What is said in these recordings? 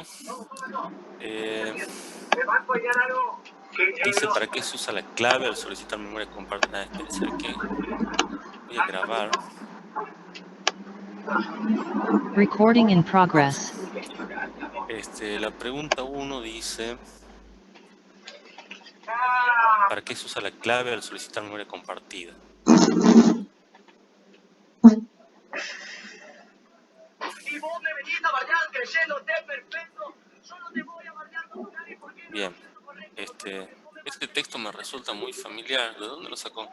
2 dice: ¿para qué se usa la clave al solicitar memoria compartida? Espérense que voy a grabar. Recording in progress. La pregunta 1 dice: ¿para qué se usa la clave al solicitar memoria compartida? Bien, este texto me resulta muy familiar. ¿De dónde lo sacó?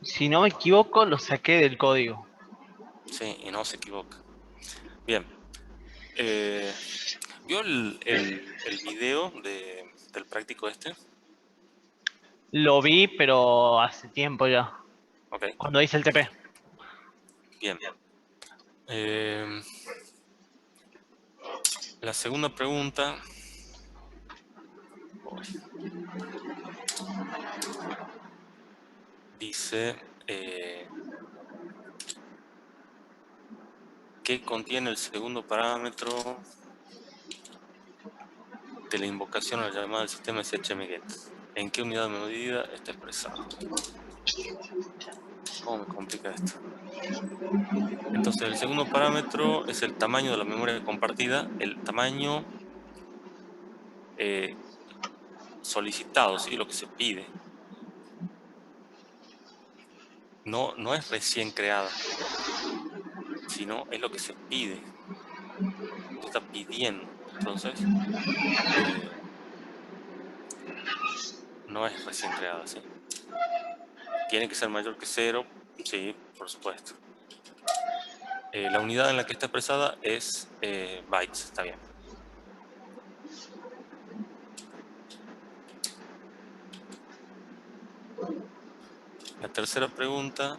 Si no me equivoco, lo saqué del código. Sí, y no se equivoca. Bien. ¿Vio el video del práctico este? Lo vi, pero hace tiempo ya. Ok, Cuando hice el TP. bien. La segunda pregunta. Dice: ¿qué contiene el segundo parámetro de la invocación a la llamada del sistema SHMGET? ¿En qué unidad de medida está expresado? ¿Cómo me complica esto? Entonces, el segundo parámetro es el tamaño de la memoria compartida, el tamaño solicitado, ¿sí? Lo que se pide. No es recién creada, sino es lo que se pide. Se está pidiendo. Entonces, no es recién creada, ¿sí? Tiene que ser mayor que 0, sí, por supuesto. La unidad en la que está expresada es bytes, está bien. La tercera pregunta,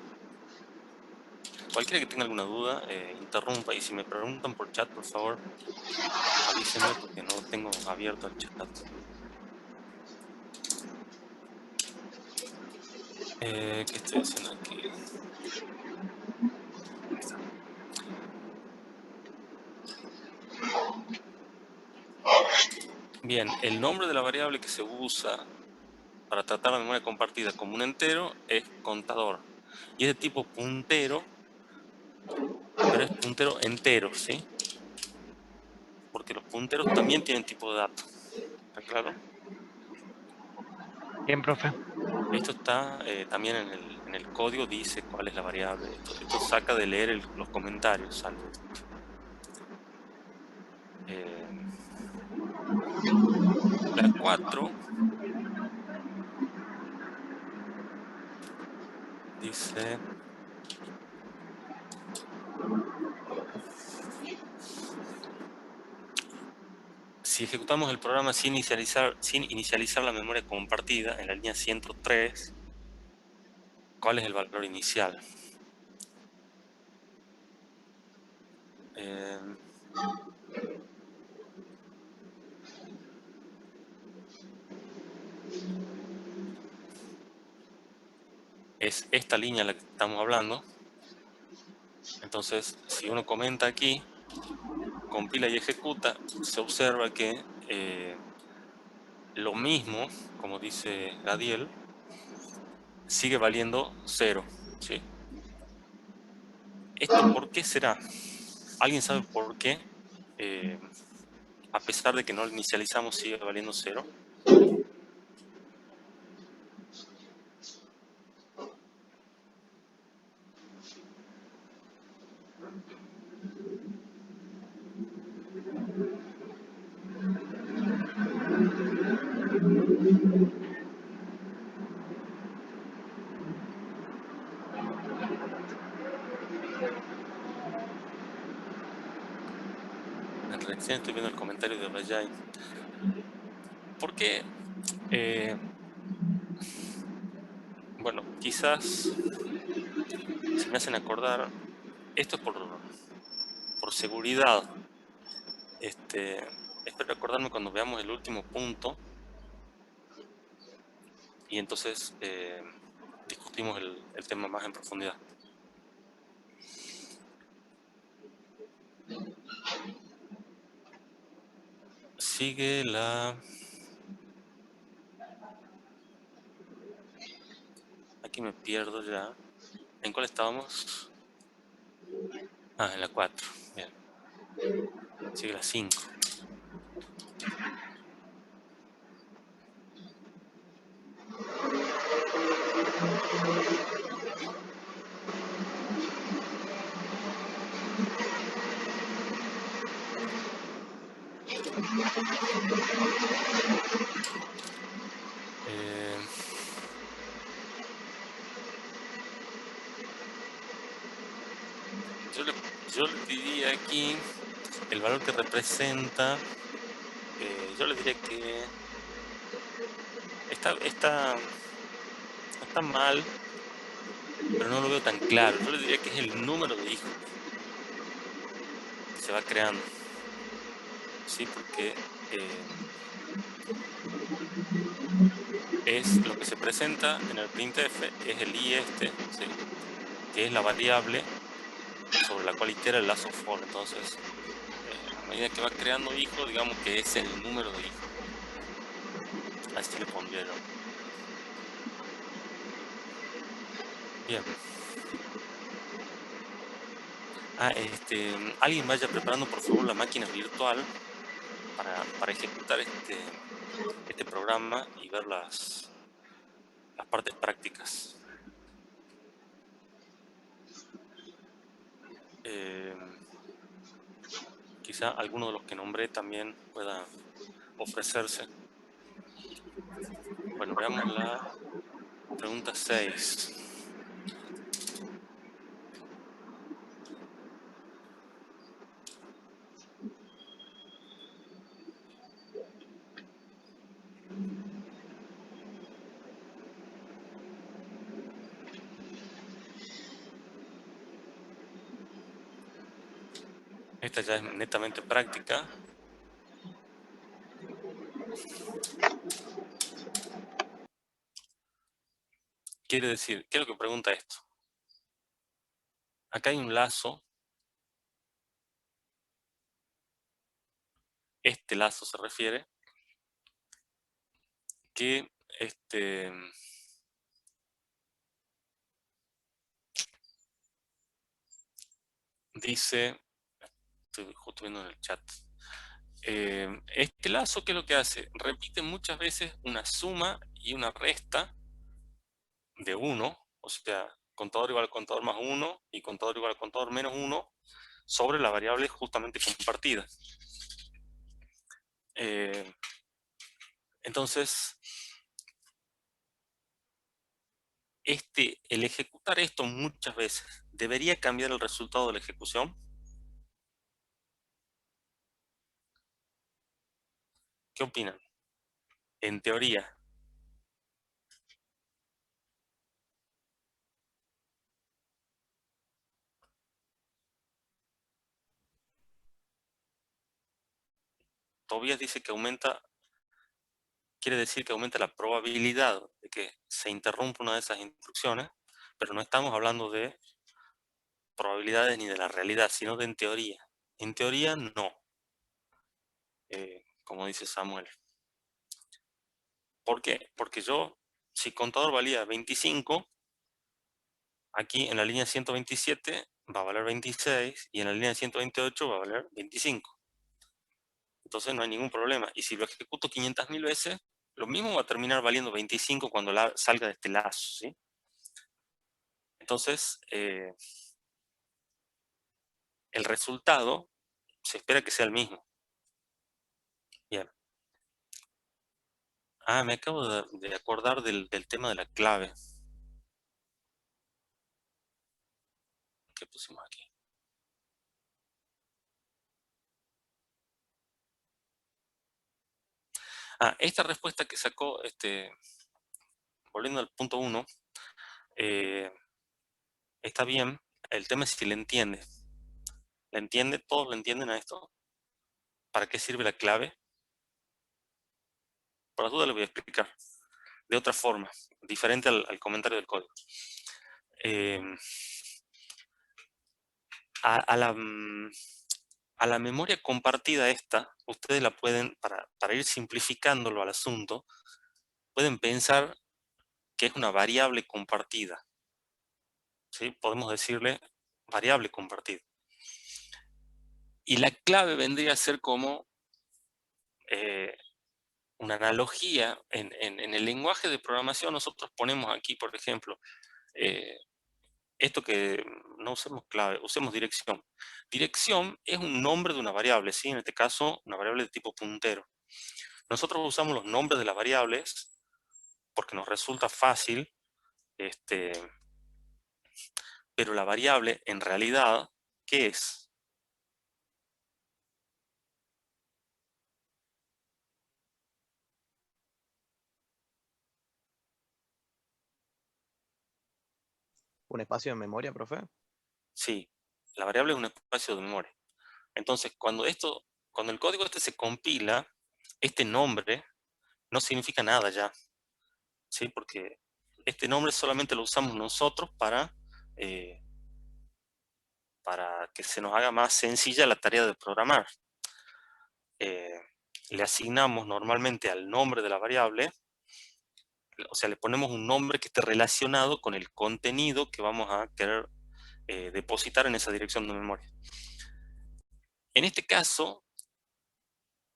cualquiera que tenga alguna duda, interrumpa, y si me preguntan por chat, por favor, avísenme porque no tengo abierto el chat. ¿Qué estoy haciendo aquí? Ahí está. Bien, el nombre de la variable que se usa para tratar la memoria compartida como un entero es contador. Y es de tipo puntero, pero es puntero entero, ¿sí? Porque los punteros también tienen tipo de dato. ¿Está claro? Bien, profe. Esto está también en el código, dice cuál es la variable. Esto saca de leer los comentarios, sale esto. La 4 dice: si ejecutamos el programa sin inicializar la memoria compartida en la línea 103, ¿cuál es el valor inicial? Es esta línea la que estamos hablando. Entonces, si uno comenta aquí, compila y ejecuta, se observa que lo mismo, como dice Gadiel, sigue valiendo 0, ¿sí? ¿Esto por qué será? ¿Alguien sabe por qué? A pesar de que no lo inicializamos, sigue valiendo 0. Recién estoy viendo el comentario de Rayay. ¿Por qué? Bueno, quizás, si me hacen acordar, esto es por seguridad. Espero acordarme cuando veamos el último punto y entonces discutimos discutimos el tema más en profundidad. Sigue la... Aquí me pierdo ya. ¿En cuál estábamos? Ah, en la 4. Bien. Sigue la 5. Yo le diría aquí el valor que representa. Yo le diría que está mal, pero no lo veo tan claro. Yo le diría que es el número de hijos que se va creando. Sí, porque es lo que se presenta en el printf, es el i este, ¿sí? Que es la variable sobre la cual itera el lazo for. Entonces, a medida que va creando hijos, digamos que es el número de hijos. Así le pondría yo. Bien. Alguien vaya preparando por favor la máquina virtual para ejecutar este programa y ver las partes prácticas. Quizá alguno de los que nombré también pueda ofrecerse. Bueno, veamos la pregunta 6. Esta ya es netamente práctica. Quiere decir, ¿qué es lo que pregunta esto? Acá hay un lazo. Este lazo se refiere que dice, estoy justo viendo en el chat, este lazo, ¿qué es lo que hace? Repite muchas veces una suma y una resta de 1, o sea, contador igual al contador más 1 y contador igual al contador menos 1 sobre la variable justamente compartida. Entonces, el ejecutar esto muchas veces, ¿debería cambiar el resultado de la ejecución? ¿Qué opinan? En teoría. Tobias dice que aumenta, quiere decir que aumenta la probabilidad de que se interrumpa una de esas instrucciones, pero no estamos hablando de probabilidades ni de la realidad, sino de en teoría. En teoría, no. Como dice Samuel. ¿Por qué? Porque si contador valía 25, aquí en la línea 127 va a valer 26 y en la línea 128 va a valer 25. Entonces no hay ningún problema. Y si lo ejecuto 500.000 veces, lo mismo va a terminar valiendo 25 cuando salga de este lazo, ¿sí? Entonces, el resultado se espera que sea el mismo. Bien. Me acabo de acordar del tema de la clave. ¿Qué pusimos aquí? Esta respuesta que sacó, volviendo al punto 1, está bien. El tema es si le entiende. ¿La entiende? ¿Todos lo entienden a esto? ¿Para qué sirve la clave? Por las dudas le voy a explicar. de otra forma, diferente al comentario del código. A la memoria compartida esta, ustedes la pueden, para ir simplificándolo al asunto, pueden pensar que es una variable compartida. ¿Sí? Podemos decirle variable compartida. Y la clave vendría a ser como una analogía. En el lenguaje de programación nosotros ponemos aquí, por ejemplo, esto que no usemos clave, usemos dirección. Dirección es un nombre de una variable, ¿sí? En este caso, una variable de tipo puntero. Nosotros usamos los nombres de las variables porque nos resulta fácil, pero la variable, en realidad, ¿qué es? ¿Un espacio de memoria, profe? Sí, la variable es un espacio de memoria. Entonces, cuando el código este se compila, este nombre no significa nada ya, ¿sí? Porque este nombre solamente lo usamos nosotros para que se nos haga más sencilla la tarea de programar. Le asignamos normalmente al nombre de la variable, o sea, le ponemos un nombre que esté relacionado con el contenido que vamos a querer depositar en esa dirección de memoria. En este caso,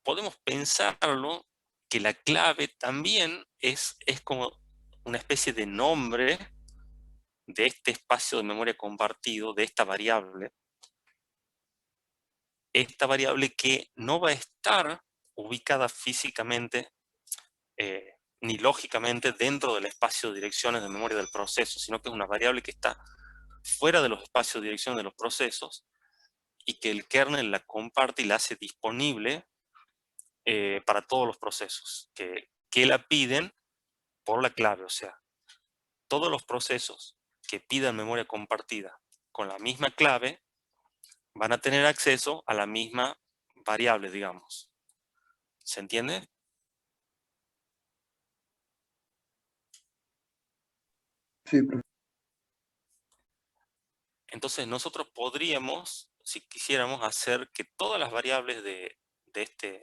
podemos pensarlo que la clave también es como una especie de nombre de este espacio de memoria compartido, de esta variable. Esta variable que no va a estar ubicada físicamente ni lógicamente dentro del espacio de direcciones de memoria del proceso, sino que es una variable que está fuera de los espacios de dirección de los procesos y que el kernel la comparte y la hace disponible para todos los procesos que la piden por la clave. O sea, todos los procesos que pidan memoria compartida con la misma clave van a tener acceso a la misma variable, digamos. ¿Se entiende? Sí, profe. Entonces nosotros podríamos, si quisiéramos, hacer que todas las variables de este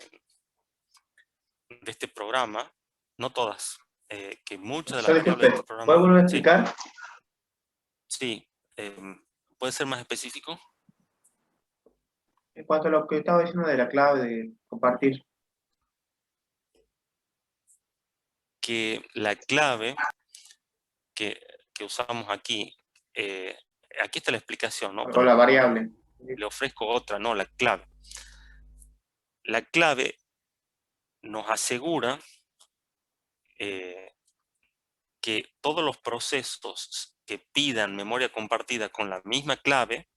programa, no todas, que muchas de las Profesor, variables de este disculpe, programa... ¿puede volver a Sí, explicar? sí. ¿Puede ser más específico? En cuanto a lo que estaba diciendo de la clave de compartir. Que la clave que usamos aquí, aquí está la explicación, ¿no? O Pero la variable. le ofrezco otra, ¿no? La clave. La clave nos asegura que todos los procesos que pidan memoria compartida con la misma clave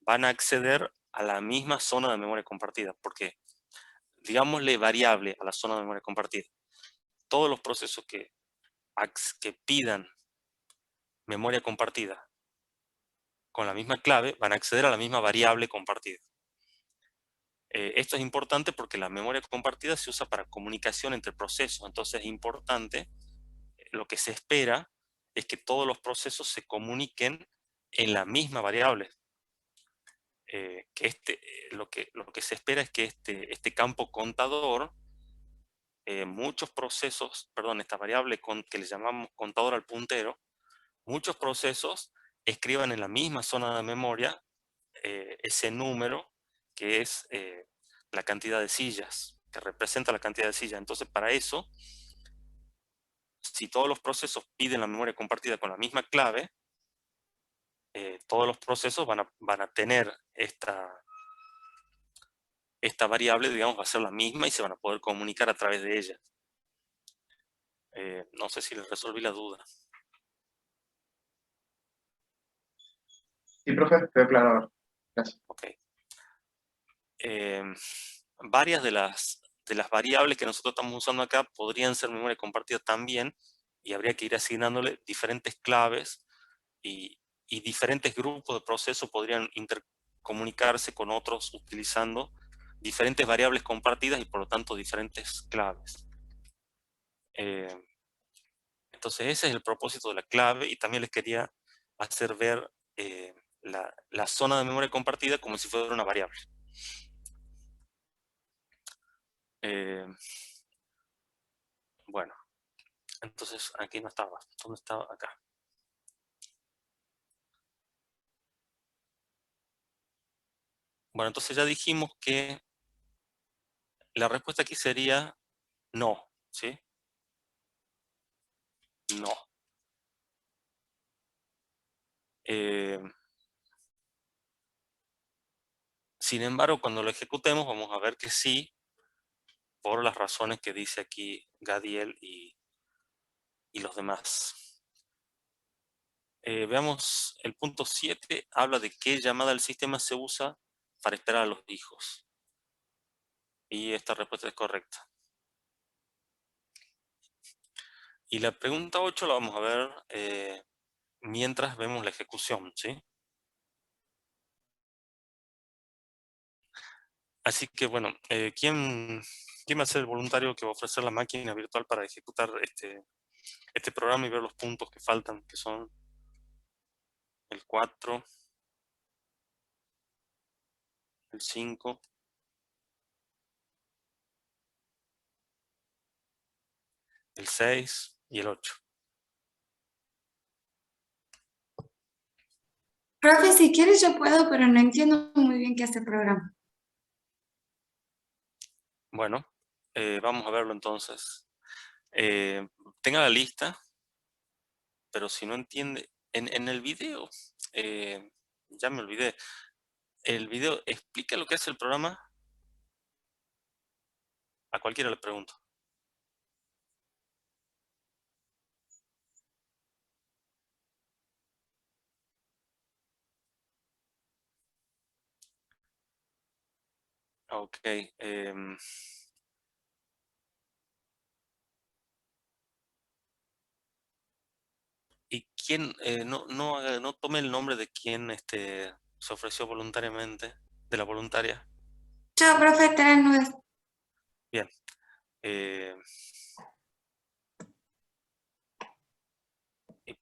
van a acceder a la misma zona de memoria compartida, porque digámosle variable a la zona de memoria compartida. Todos los procesos que pidan memoria compartida con la misma clave van a acceder a la misma variable compartida. Esto es importante porque la memoria compartida se usa para comunicación entre procesos, entonces es importante, lo que se espera es que todos los procesos se comuniquen en la misma variable. Lo que se espera es que este campo contador, muchos procesos, perdón, esta variable que le llamamos contador al puntero, muchos procesos escriban en la misma zona de memoria ese número que es la cantidad de sillas, que representa la cantidad de sillas. Entonces, para eso, si todos los procesos piden la memoria compartida con la misma clave, todos los procesos van a tener esta variable, digamos, va a ser la misma y se van a poder comunicar a través de ella. No sé si les resolví la duda. Sí, profe, quedó claro ahora. Gracias. Ok. Varias de las variables que nosotros estamos usando acá podrían ser memoria compartida también, y habría que ir asignándole diferentes claves y diferentes grupos de procesos podrían intercomunicarse con otros utilizando diferentes variables compartidas y por lo tanto diferentes claves. Entonces ese es el propósito de la clave, y también les quería hacer ver la zona de memoria compartida como si fuera una variable. Bueno, entonces aquí no estaba. ¿Dónde estaba? Acá. Bueno, entonces ya dijimos que la respuesta aquí sería no, ¿sí? No. Sin embargo, cuando lo ejecutemos vamos a ver que sí, por las razones que dice aquí Gadiel y los demás. Veamos el punto 7, habla de qué llamada del sistema se usa para esperar a los hijos. Y esta respuesta es correcta. Y la pregunta 8 la vamos a ver mientras vemos la ejecución, ¿sí? Así que bueno, ¿quién va a ser el voluntario que va a ofrecer la máquina virtual para ejecutar este programa y ver los puntos que faltan, que son el 4, el 5, el 6 y el 8? Profe, si quieres yo puedo, pero no entiendo muy bien qué hace el programa. Bueno, vamos a verlo entonces. Tenga la lista, pero si no entiende, en el video, ya me olvidé, el video explica lo que hace el programa. A cualquiera le pregunto. Ok. ¿Y quién, no tome el nombre de quien se ofreció voluntariamente, de la voluntaria? Chao, profe, te nubes. Bien. ¿El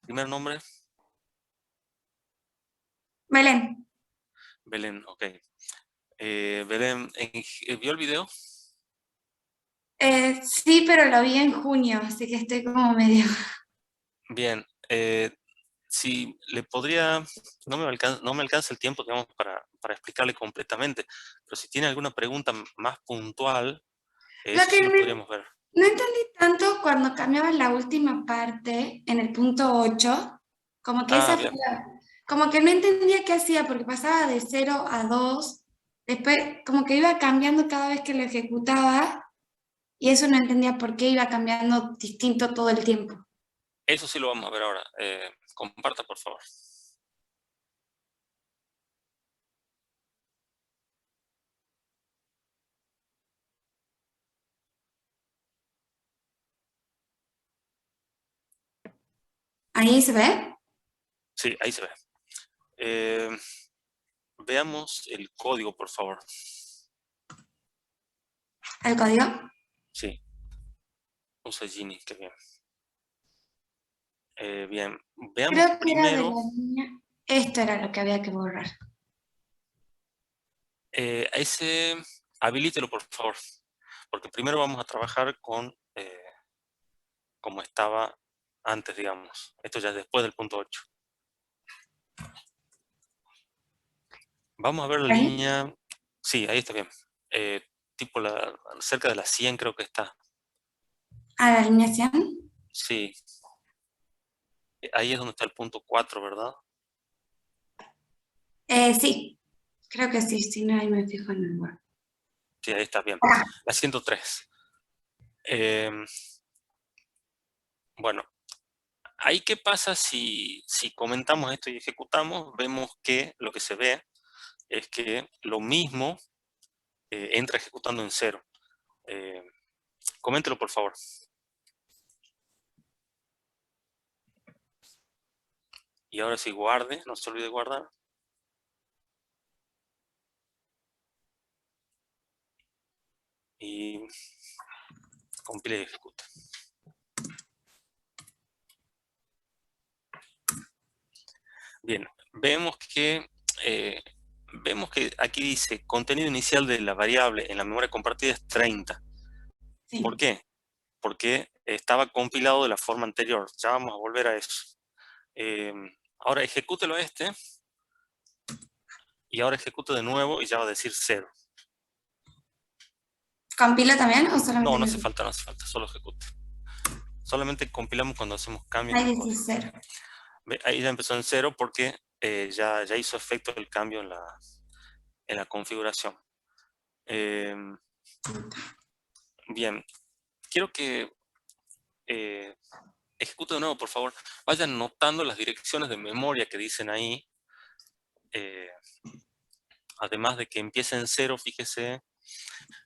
primer nombre? Belén. Belén, ok. Belén, ¿vio el video? Sí, pero lo vi en junio, así que estoy como medio... Bien. Si le podría, no me alcanza el tiempo, digamos, para explicarle completamente, pero si tiene alguna pregunta más puntual, Lo eso que sí lo podríamos ver. no entendí tanto cuando cambiaban la última parte en el punto 8, como que Ah, esa fue bien. como que no entendía qué hacía porque pasaba de 0 a 2, después como que iba cambiando cada vez que lo ejecutaba y eso no entendía por qué iba cambiando distinto todo el tiempo. Eso sí lo vamos a ver ahora. Comparta, por favor. ¿Ahí se ve? Sí, ahí se ve. Eh, Veamos el código, por favor. ¿El código? Sí, usa Gini, qué bien. Bien, veamos Creo que era de primero. la niña. Esto era lo que había que borrar. Habilítelo, por favor. Porque primero vamos a trabajar con como estaba antes, digamos. Esto ya es después del punto 8. Vamos a ver la ¿Ahí? línea. Sí, ahí está bien. Tipo cerca de la 100 creo que está. ¿A la alineación? Sí. Ahí es donde está el punto 4, ¿verdad? Sí, creo que sí, si no, ahí me fijo en el Word. Sí, ahí está bien. Ah, La 103. Bueno, ahí qué pasa si comentamos esto y ejecutamos, vemos que lo que se ve es que lo mismo entra ejecutando en 0. Coméntelo, por favor. Y ahora sí, guarde, no se olvide guardar. Y compile y ejecute. Bien, vemos que aquí dice contenido inicial de la variable en la memoria compartida es 30. Sí. ¿Por qué? Porque estaba compilado de la forma anterior. Ya vamos a volver a eso. Ahora ejecútelo a este. Y ahora ejecute de nuevo y ya va a decir 0. ¿Compila también o solamente? No, no hace falta, solo ejecute. Solamente compilamos cuando hacemos cambios. Ahí dice 0. Ahí ya empezó en 0 porque ya hizo efecto el cambio en la configuración. Bien, quiero que ejecute de nuevo, por favor. Vayan notando las direcciones de memoria que dicen ahí. Además de que empiece en 0, fíjese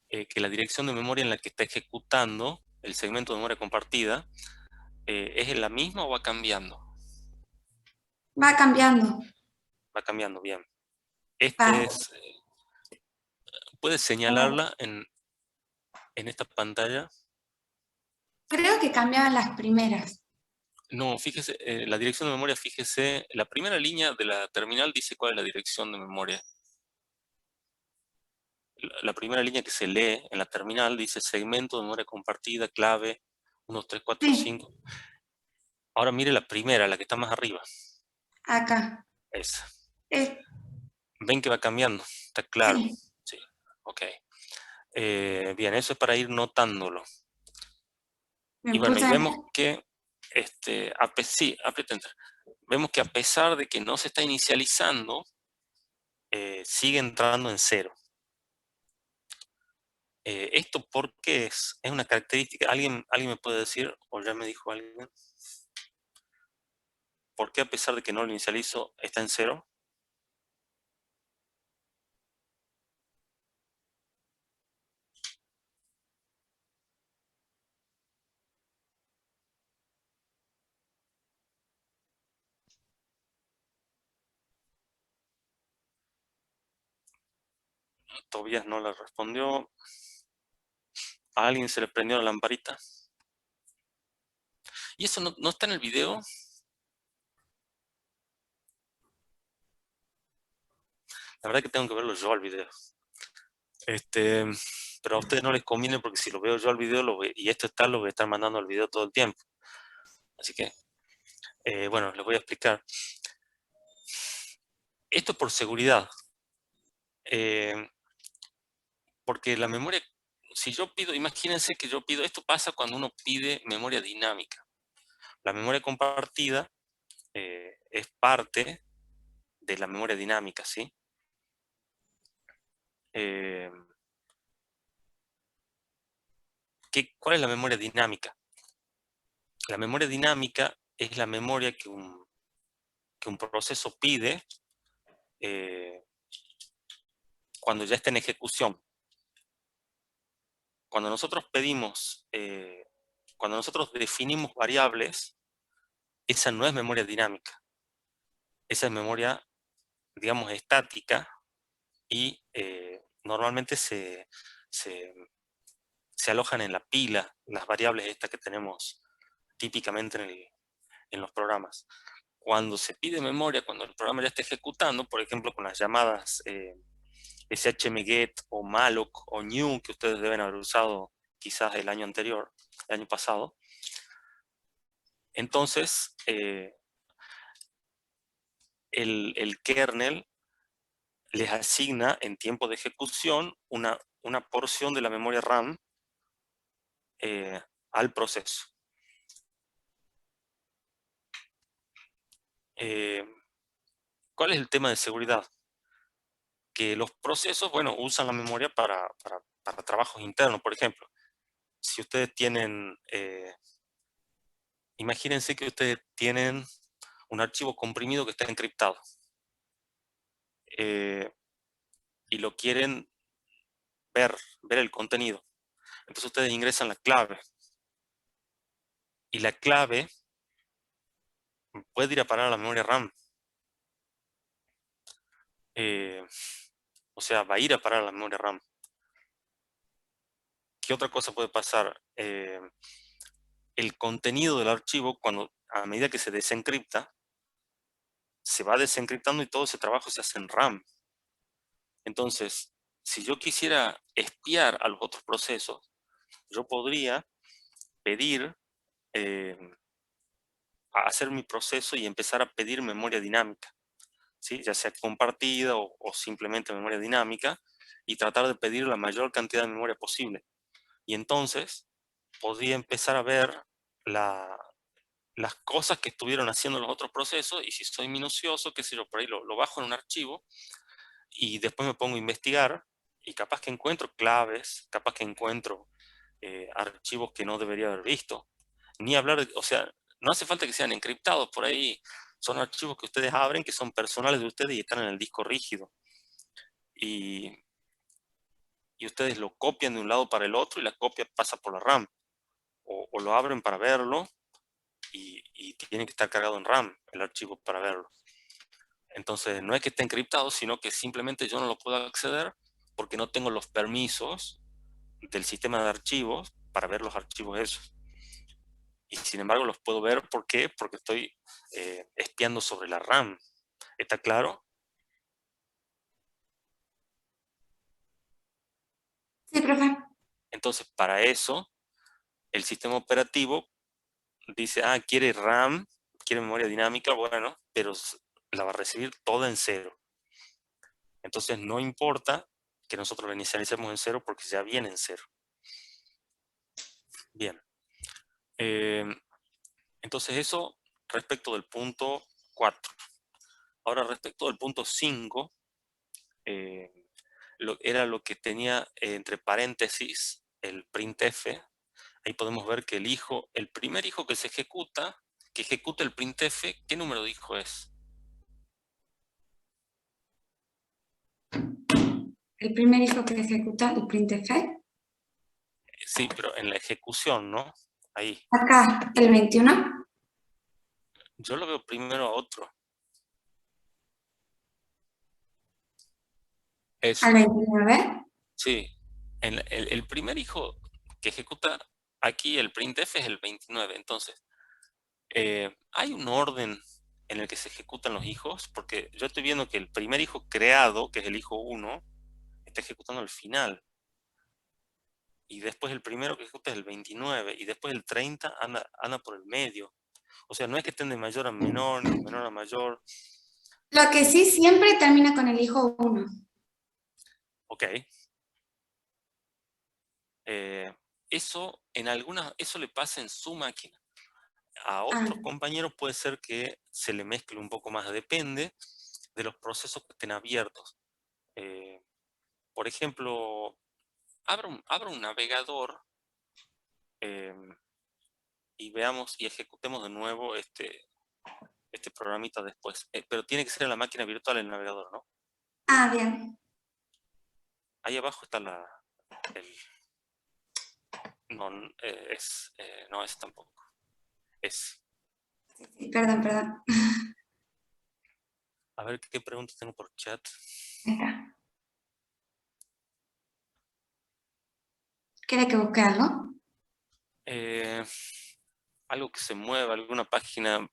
que la dirección de memoria en la que está ejecutando el segmento de memoria compartida ¿es la misma o va cambiando? Va cambiando. Va cambiando, bien. Va. ¿Puedes señalarla en esta pantalla? Creo que cambiaban las primeras. No, fíjese, la dirección de memoria, fíjese, la primera línea de la terminal dice cuál es la dirección de memoria. La primera línea que se lee en la terminal dice segmento de memoria compartida, clave, 1, 3, 4, Sí. 5. Ahora mire la primera, la que está más arriba. Acá. Esa. Eh, ¿Ven que va cambiando? Está claro. Sí. Sí, ok. Bien, eso es para ir notándolo. Me Y bueno, y puse- vemos que, sí, aprieta Enter. Vemos que a pesar de que no se está inicializando, sigue entrando en 0. ¿Esto por qué es? Es una característica. ¿Alguien me puede decir, o ya me dijo alguien, por qué a pesar de que no lo inicializo está en 0? Tobías no le respondió. ¿A alguien se le prendió la lamparita? ¿Y eso no está en el video? La verdad que tengo que verlo yo al video. Pero a ustedes no les conviene porque si lo veo yo al video y esto está, lo voy a estar mandando al video todo el tiempo. Así que, bueno, les voy a explicar. Esto por seguridad. Porque la memoria, si yo pido, imagínense que yo pido, esto pasa cuando uno pide memoria dinámica. La memoria compartida es parte de la memoria dinámica, ¿sí? ¿Cuál es la memoria dinámica? La memoria dinámica es la memoria que un proceso pide cuando ya está en ejecución. Cuando nosotros pedimos, cuando nosotros definimos variables, esa no es memoria dinámica. Esa es memoria, digamos, estática y normalmente se alojan en la pila, las variables estas que tenemos típicamente en los programas. Cuando se pide memoria, cuando el programa ya está ejecutando, por ejemplo, con las llamadas shmget o malloc o new, que ustedes deben haber usado quizás el año anterior, el año pasado, entonces el kernel les asigna en tiempo de ejecución una porción de la memoria RAM al proceso. ¿Cuál es el tema de seguridad? Que los procesos, bueno, usan la memoria para trabajos internos. Por ejemplo, si ustedes tienen, imagínense que ustedes tienen un archivo comprimido que está encriptado y lo quieren ver el contenido. Entonces ustedes ingresan la clave y la clave puede ir a parar a la memoria RAM. O sea, va a ir a parar a la memoria RAM. ¿Qué otra cosa puede pasar? El contenido del archivo, a medida que se desencripta, se va desencriptando y todo ese trabajo se hace en RAM. Entonces, si yo quisiera espiar a los otros procesos, yo podría pedir, a hacer mi proceso y empezar a pedir memoria dinámica, ¿sí? Ya sea compartida o simplemente memoria dinámica, y tratar de pedir la mayor cantidad de memoria posible. Y entonces podría empezar a ver las cosas que estuvieron haciendo los otros procesos, y si soy minucioso, qué sé yo, por ahí lo bajo en un archivo, y después me pongo a investigar, y capaz que encuentro claves, capaz que encuentro archivos que no debería haber visto. Ni hablar, o sea, no hace falta que sean encriptados, por ahí son archivos que ustedes abren, que son personales de ustedes y están en el disco rígido. Y ustedes lo copian de un lado para el otro y la copia pasa por la RAM. O lo abren para verlo y tiene que estar cargado en RAM el archivo para verlo. Entonces no es que esté encriptado, sino que simplemente yo no lo puedo acceder porque no tengo los permisos del sistema de archivos para ver los archivos esos. Y sin embargo los puedo ver, ¿por qué? Porque estoy espiando sobre la RAM. ¿Está claro? Sí, profe. Entonces, para eso, el sistema operativo dice, quiere RAM, quiere memoria dinámica, bueno, pero la va a recibir toda en 0. Entonces, no importa que nosotros la inicialicemos en 0 porque ya viene en 0. Bien. Entonces, eso respecto del punto 4. Ahora, respecto del punto 5, era lo que tenía entre paréntesis el printf. Ahí podemos ver que el primer hijo que se ejecuta, que ejecuta el printf, ¿qué número de hijo es? El primer hijo que ejecuta el printf. Sí, pero en la ejecución, ¿no? Ahí. Acá, el 21. Yo lo veo primero a otro. Eso. Al 29. Sí. El primer hijo que ejecuta aquí el printf es el 29. Entonces, hay un orden en el que se ejecutan los hijos, porque yo estoy viendo que el primer hijo creado, que es el hijo 1, está ejecutando al final. Y después el primero que ejecuta es el 29, y después el 30 anda por el medio. O sea, no es que estén de mayor a menor, ni de menor a mayor. Lo que sí siempre termina con el hijo 1. Ok. Eso le pasa en su máquina. A otros compañeros puede ser que se le mezcle un poco más, depende de los procesos que estén abiertos. Por ejemplo, abra un navegador y veamos y ejecutemos de nuevo este programita después. Pero tiene que ser en la máquina virtual el navegador, ¿no? Bien. Ahí abajo está no es tampoco. Sí, perdón. A ver qué preguntas tengo por chat. Acá. ¿Quiere que busque algo? Algo que se mueva, alguna página.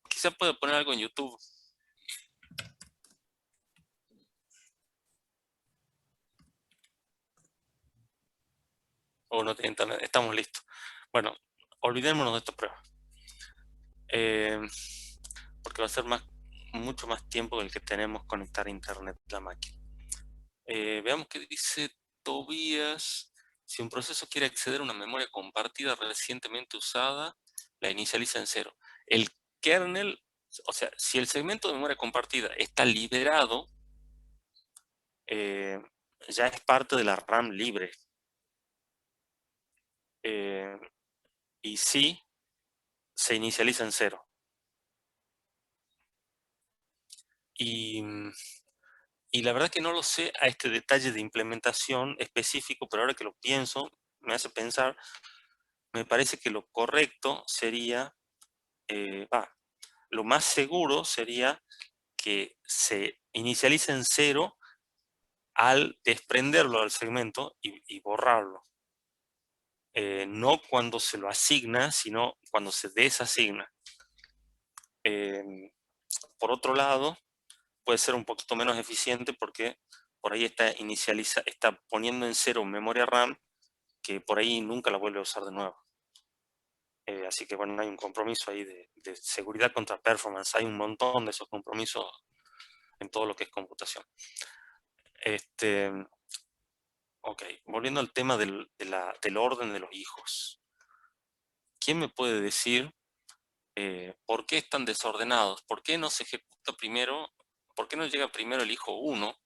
Quizá pueda poner algo en YouTube. O no tiene internet. Estamos listos. Bueno, olvidémonos de esta prueba. Porque va a ser mucho más tiempo del que tenemos conectar a internet a la máquina. Veamos qué dice Tobías. Si un proceso quiere acceder a una memoria compartida recientemente usada, la inicializa en 0. El kernel, o sea, si el segmento de memoria compartida está liberado, ya es parte de la RAM libre. Y sí, se inicializa en 0. Y la verdad que no lo sé a este detalle de implementación específico, pero ahora que lo pienso, me hace pensar, me parece que lo correcto sería, lo más seguro sería que se inicialice en 0 al desprenderlo del segmento y borrarlo. No cuando se lo asigna, sino cuando se desasigna. por otro lado, puede ser un poquito menos eficiente porque por ahí está poniendo en cero memoria RAM que por ahí nunca la vuelve a usar de nuevo. Así que bueno, hay un compromiso ahí de seguridad contra performance. Hay un montón de esos compromisos en todo lo que es computación. Ok, volviendo al tema del orden de los hijos. ¿Quién me puede decir por qué están desordenados? ¿Por qué no se ejecuta primero? ¿Por qué no llega primero el hijo 1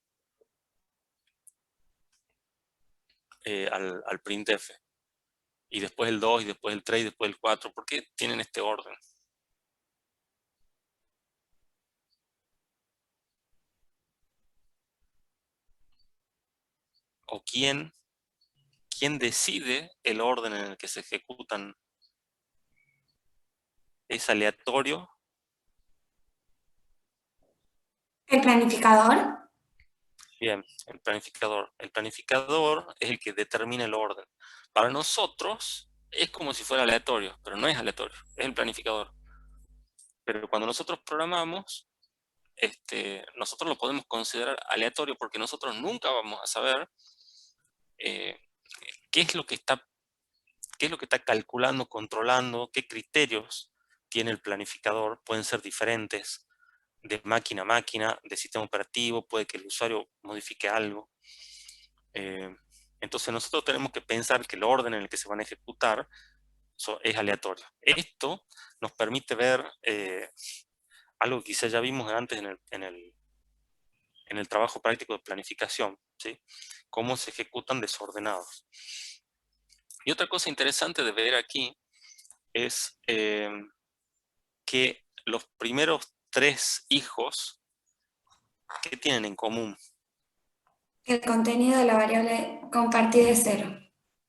al printf? Y después el 2, y después el 3, y después el 4. ¿Por qué tienen este orden? ¿O quién decide el orden en el que se ejecutan? ¿Es aleatorio? ¿El planificador? Bien, el planificador. El planificador es el que determina el orden. Para nosotros es como si fuera aleatorio, pero no es aleatorio, es el planificador. Pero cuando nosotros programamos, nosotros lo podemos considerar aleatorio porque nosotros nunca vamos a saber qué es lo que está calculando, controlando, qué criterios tiene el planificador. Pueden ser diferentes de máquina a máquina, de sistema operativo, puede que el usuario modifique algo. Entonces nosotros tenemos que pensar que el orden en el que se van a ejecutar es aleatorio. Esto nos permite ver algo que quizás ya vimos antes en el trabajo práctico de planificación, ¿sí? Cómo se ejecutan desordenados. Y otra cosa interesante de ver aquí es que los primeros 3 hijos, ¿qué tienen en común? El contenido de la variable compartida es 0.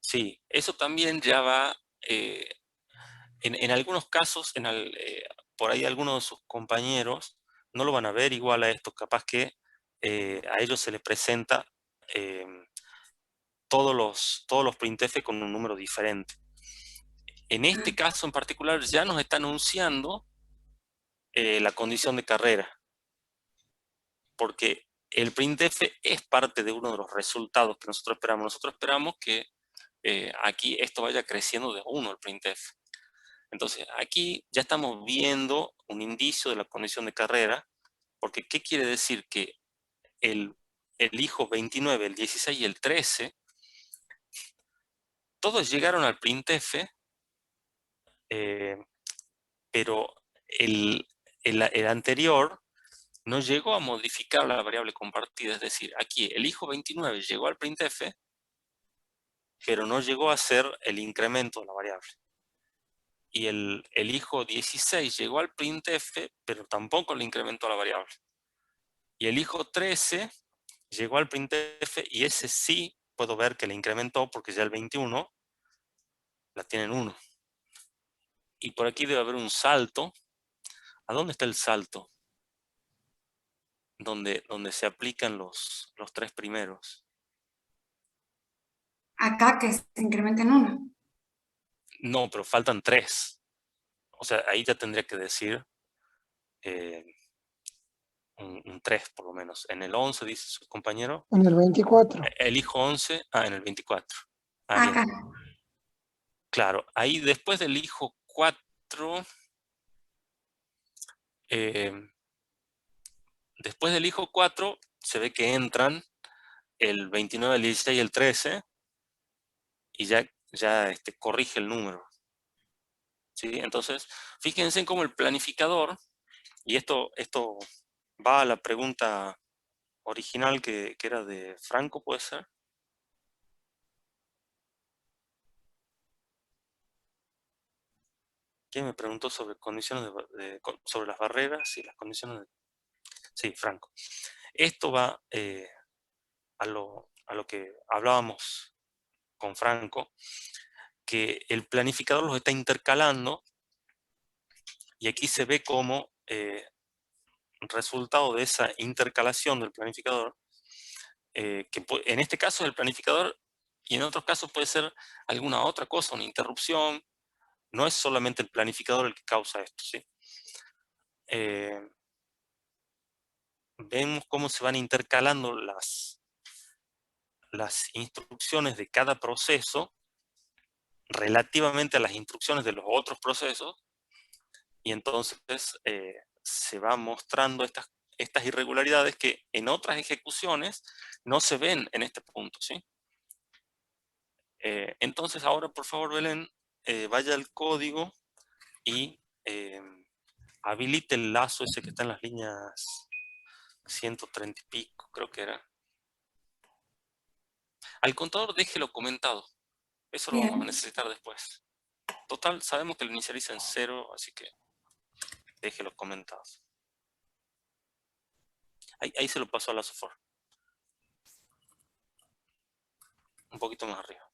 Sí, eso también ya va, en algunos casos, por ahí algunos de sus compañeros no lo van a ver igual a esto, capaz que a ellos se les presenta todos los printf con un número diferente. En este caso en particular ya nos está anunciando la condición de carrera, porque el printf es parte de uno de los resultados que nosotros esperamos. Nosotros esperamos que aquí esto vaya creciendo de 1 el printf. Entonces, aquí ya estamos viendo un indicio de la condición de carrera, porque ¿qué quiere decir? Que el hijo 29, el 16 y el 13, todos llegaron al printf, pero el anterior no llegó a modificar la variable compartida. Es decir, aquí el hijo 29 llegó al printf, pero no llegó a hacer el incremento de la variable. Y el hijo 16 llegó al printf, pero tampoco le incrementó la variable. Y el hijo 13 llegó al printf y ese sí puedo ver que le incrementó porque ya el 21 la tienen 1. Y por aquí debe haber un salto. ¿A dónde está el salto? Donde se aplican los 3 primeros. Acá que se incrementa en 1. No, pero faltan 3. O sea, ahí ya tendría que decir un 3 por lo menos. En el 11 dice su compañero. En el 24. El hijo 11, en el 24. Bien. Acá. Claro, ahí después del hijo 4, después del hijo 4 se ve que entran el 29, el 16 y el 13 y ya corrige el número. ¿Sí? Entonces, fíjense en cómo el planificador, y esto va a la pregunta original que era de Franco, ¿puede ser? ¿Quién me preguntó sobre condiciones sobre las barreras y las condiciones de... Sí, Franco. Esto va a lo que hablábamos con Franco, que el planificador los está intercalando y aquí se ve como resultado de esa intercalación del planificador, que en este caso es el planificador y en otros casos puede ser alguna otra cosa, una interrupción. No es solamente el planificador el que causa esto, ¿sí? vemos cómo se van intercalando las instrucciones de cada proceso relativamente a las instrucciones de los otros procesos, y entonces se van mostrando estas irregularidades que en otras ejecuciones no se ven en este punto, ¿sí? Entonces ahora, por favor, Belén, vaya al código y habilite el lazo ese que está en las líneas 130 y pico, creo que era. Al contador déjelo comentado. Eso lo vamos a Bien. necesitar después. Total, sabemos que lo inicializa en 0, así que déjelo comentado. Ahí se lo pasó a la software. Un poquito más arriba.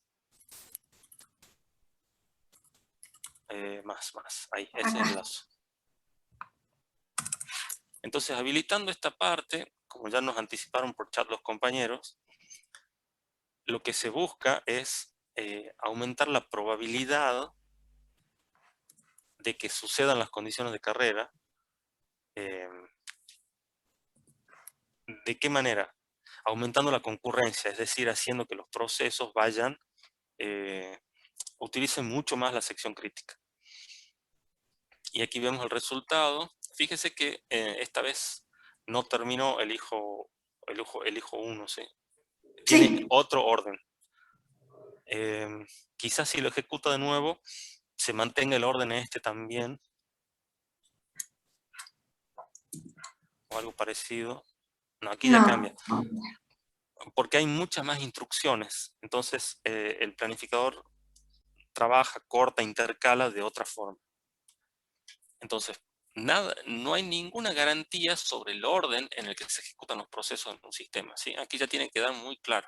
Más. Ahí, ese es el Acá. lazo. Entonces, habilitando esta parte, como ya nos anticiparon por chat los compañeros, lo que se busca es aumentar la probabilidad de que sucedan las condiciones de carrera. ¿De qué manera? Aumentando la concurrencia, es decir, haciendo que los procesos utilicen mucho más la sección crítica. Y aquí vemos el resultado. Fíjese que esta vez no terminó el hijo 1, ¿sí? Tiene Sí. otro orden. Quizás si lo ejecuta de nuevo, se mantenga el orden este también. O algo parecido. No, aquí ya No. cambia. Porque hay muchas más instrucciones. Entonces, el planificador trabaja, corta, intercala de otra forma. Entonces, no hay ninguna garantía sobre el orden en el que se ejecutan los procesos en un sistema, ¿sí? Aquí ya tiene que quedar muy claro.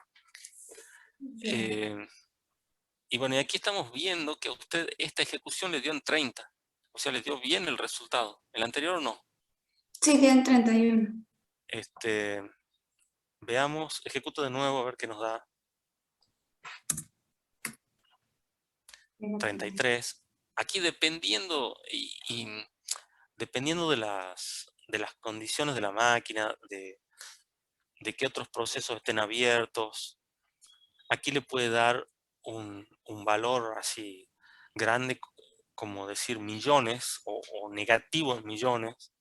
Y bueno, y aquí estamos viendo que a usted esta ejecución le dio en 30. O sea, le dio bien el resultado. El anterior no. Sí, quedan 31. Veamos, ejecuto de nuevo a ver qué nos da. 33. Aquí dependiendo dependiendo de las condiciones de la máquina, de qué otros procesos estén abiertos, aquí le puede dar un valor así grande, como decir millones, o negativo en millones.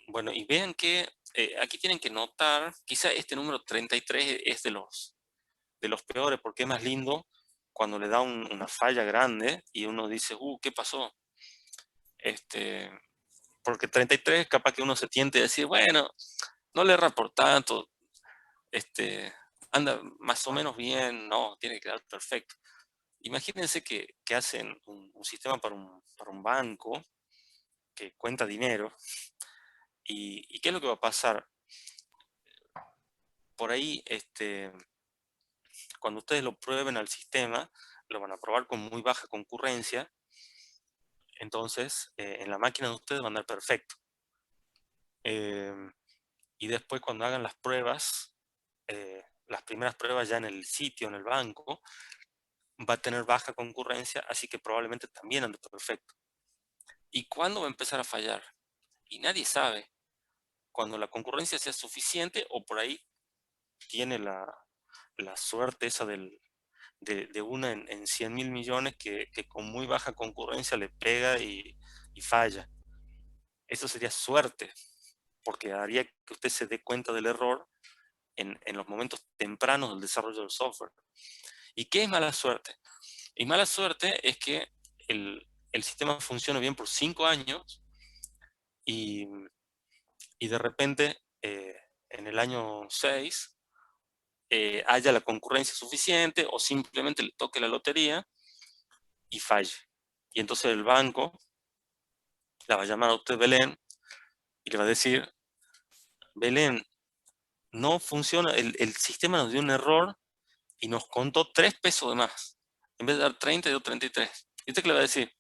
Bueno, y vean que aquí tienen que notar, quizá este número 33 es de los peores, porque es más lindo cuando le da una falla grande y uno dice, ¿qué pasó? Porque 33 capaz que uno se tiente a decir, bueno, no le erra por tanto, anda más o menos bien, no, tiene que quedar perfecto. Imagínense que hacen un sistema para un banco que cuenta dinero, y ¿qué es lo que va a pasar? Por ahí, cuando ustedes lo prueben al sistema, lo van a probar con muy baja concurrencia, entonces en la máquina de ustedes va a andar perfecto. Y después cuando hagan las pruebas, las primeras pruebas ya en el sitio, en el banco, va a tener baja concurrencia, así que probablemente también ande perfecto. ¿Y cuándo va a empezar a fallar? Y nadie sabe. Cuando la concurrencia sea suficiente, o por ahí tiene la suerte esa de una en 100.000 millones que con muy baja concurrencia le pega y falla. Eso sería suerte, porque haría que usted se dé cuenta del error en los momentos tempranos del desarrollo del software. ¿Y qué es mala suerte? Y mala suerte es que el sistema funcione bien por 5 años y de repente en el año 6 haya la concurrencia suficiente, o simplemente le toque la lotería y falle. Y entonces el banco la va a llamar a usted Belén y le va a decir, Belén, no funciona, el sistema nos dio un error y nos contó 3 pesos de más. En vez de dar 30, dio 33. ¿Y usted qué le va a decir?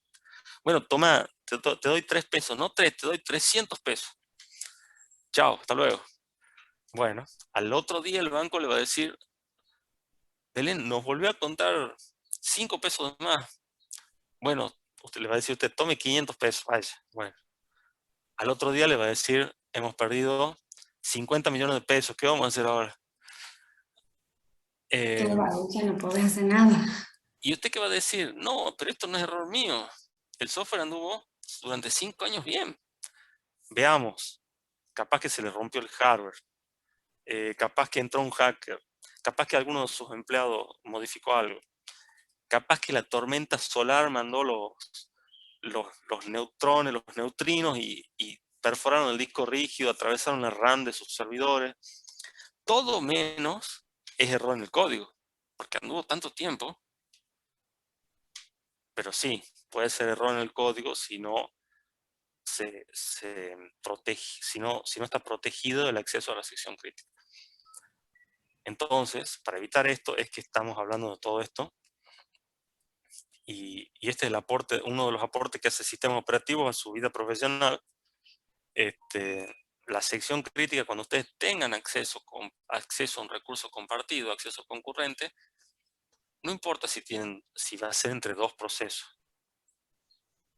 Bueno, toma, te doy 3 pesos, no 3, te doy 300 pesos. Chao, hasta luego. Bueno, al otro día el banco le va a decir, Belén, nos volvió a contar 5 pesos de más. Bueno, usted le va a decir, usted tome 500 pesos, vaya. Bueno, al otro día le va a decir, hemos perdido 50 millones de pesos, ¿qué vamos a hacer ahora? Que ya no podés hacer nada. ¿Y usted qué va a decir? No, pero esto no es error mío. El software anduvo durante 5 años bien. Veamos, capaz que se le rompió el hardware, capaz que entró un hacker, capaz que alguno de sus empleados modificó algo, capaz que la tormenta solar mandó los neutrones, los neutrinos y perforaron el disco rígido, atravesaron la RAM de sus servidores. Todo menos es error en el código, porque anduvo tanto tiempo. Pero sí, puede ser error en el código si no se protege, si no está protegido el acceso a la sección crítica. Entonces, para evitar esto, es que estamos hablando de todo esto. Y este es el aporte, uno de los aportes que hace el sistema operativo a su vida profesional. La sección crítica, cuando ustedes tengan acceso a un recurso compartido, acceso concurrente, no importa si va a ser entre dos procesos,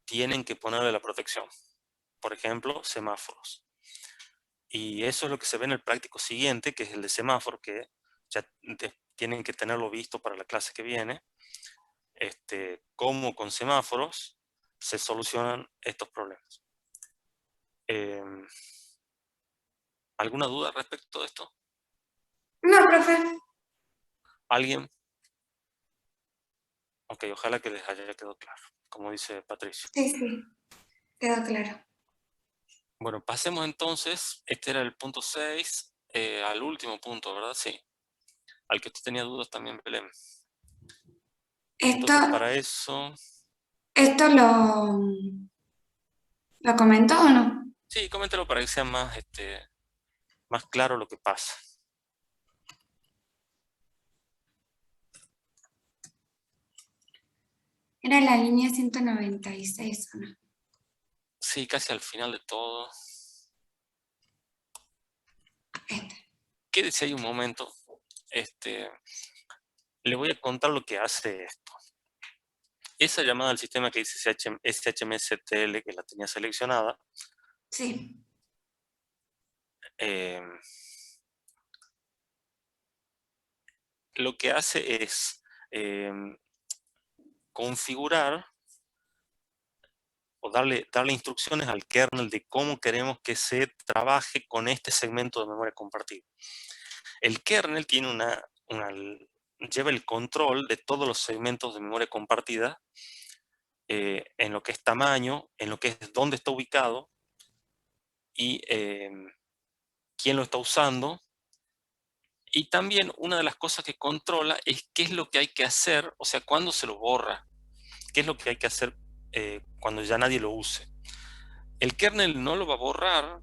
tienen que ponerle la protección. Por ejemplo, semáforos. Y eso es lo que se ve en el práctico siguiente, que es el de semáforo, que ya tienen que tenerlo visto para la clase que viene. Cómo con semáforos se solucionan estos problemas. ¿Alguna duda respecto de esto? No, profe. ¿Alguien? Ok, ojalá que les haya quedado claro, como dice Patricio. Sí, quedó claro. Bueno, pasemos entonces, este era el punto 6, al último punto, ¿verdad? Sí. Al que usted tenía dudas también, Belén. Entonces, para eso... ¿Esto lo comentó o no? Sí, coméntalo para que sea más claro lo que pasa. Era la línea 196, ¿o no? Sí, casi al final de todo. Quédese ahí un momento. Le voy a contar lo que hace esto. Esa llamada al sistema que dice SHMSTL, que la tenía seleccionada. Sí. Lo que hace es configurar o darle instrucciones al kernel de cómo queremos que se trabaje con este segmento de memoria compartida. El kernel tiene lleva el control de todos los segmentos de memoria compartida, en lo que es tamaño, en lo que es dónde está ubicado y quién lo está usando. Y también una de las cosas que controla es qué es lo que hay que hacer, o sea, cuándo se lo borra, qué es lo que hay que hacer cuando ya nadie lo use. El kernel no lo va a borrar.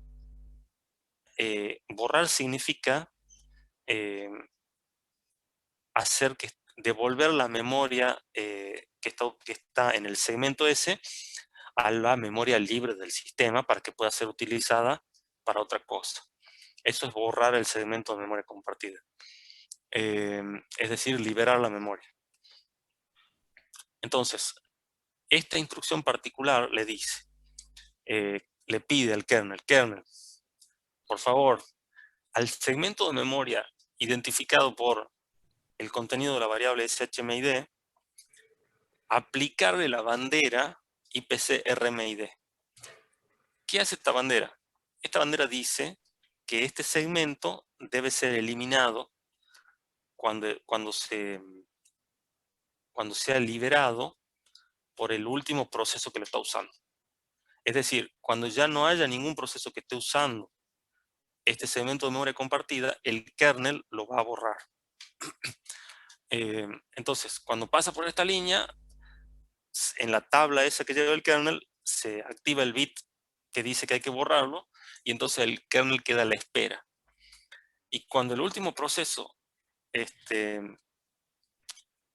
Borrar significa devolver la memoria que está en el segmento ese a la memoria libre del sistema para que pueda ser utilizada para otra cosa. Eso es borrar el segmento de memoria compartida. Es decir, liberar la memoria. Entonces, esta instrucción particular le dice, le pide al kernel, por favor, al segmento de memoria identificado por el contenido de la variable shmid, aplicarle la bandera IPC RMID. ¿Qué hace esta bandera? Esta bandera dice que este segmento debe ser eliminado cuando sea liberado por el último proceso que lo está usando. Es decir, cuando ya no haya ningún proceso que esté usando este segmento de memoria compartida, el kernel lo va a borrar. Entonces, cuando pasa por esta línea, en la tabla esa que lleva el kernel, se activa el bit que dice que hay que borrarlo, y entonces el kernel queda a la espera. Y cuando el último proceso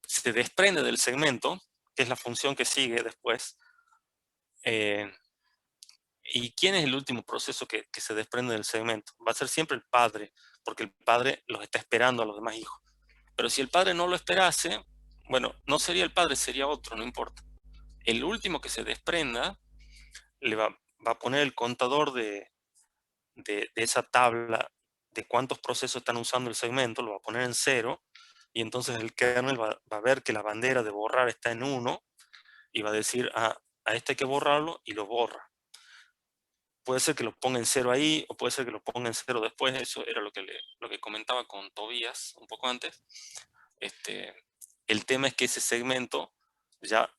se desprende del segmento, que es la función que sigue después, ¿y quién es el último proceso que se desprende del segmento? Va a ser siempre el padre, porque el padre los está esperando a los demás hijos. Pero si el padre no lo esperase, bueno, no sería el padre, sería otro, no importa. El último que se desprenda va a poner el contador de esa tabla de cuántos procesos están usando el segmento, lo va a poner en 0, y entonces el kernel va a ver que la bandera de borrar está en 1, y va a decir, a este hay que borrarlo, y lo borra. Puede ser que lo ponga en 0 ahí, o puede ser que lo ponga en 0 después. Eso era lo que comentaba con Tobías un poco antes. El tema es que ese segmento ya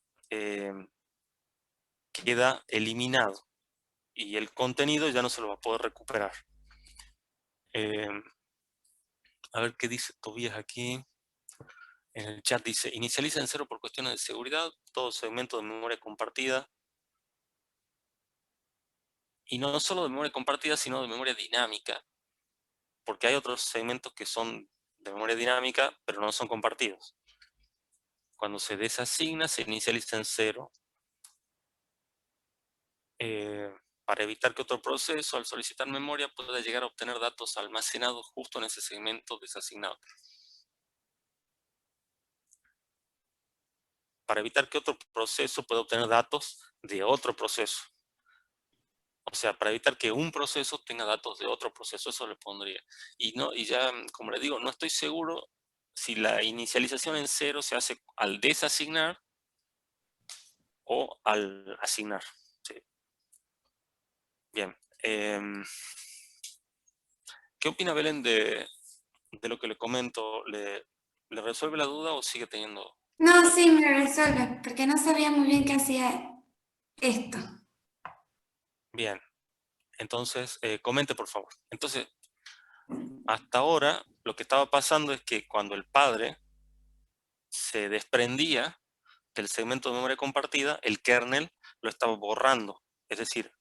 queda eliminado, y el contenido ya no se lo va a poder recuperar. A ver qué dice Tobías aquí. En el chat dice, inicializa en 0 por cuestiones de seguridad, todo segmento de memoria compartida. Y no solo de memoria compartida, sino de memoria dinámica. Porque hay otros segmentos que son de memoria dinámica, pero no son compartidos. Cuando se desasigna, se inicializa en 0. Para evitar que otro proceso, al solicitar memoria, pueda llegar a obtener datos almacenados justo en ese segmento desasignado. Para evitar que otro proceso pueda obtener datos de otro proceso. O sea, para evitar que un proceso tenga datos de otro proceso, eso le pondría. Y ya, como le digo, no estoy seguro si la inicialización en 0 se hace al desasignar o al asignar. Sí. Bien. ¿Qué opina Belén de lo que le comento? ¿Le resuelve la duda o sigue teniendo? No, sí, me lo resuelve, porque no sabía muy bien qué hacía esto. Bien. Entonces, comente por favor. Entonces, hasta ahora lo que estaba pasando es que cuando el padre se desprendía del segmento de memoria compartida, el kernel lo estaba borrando. Es decir,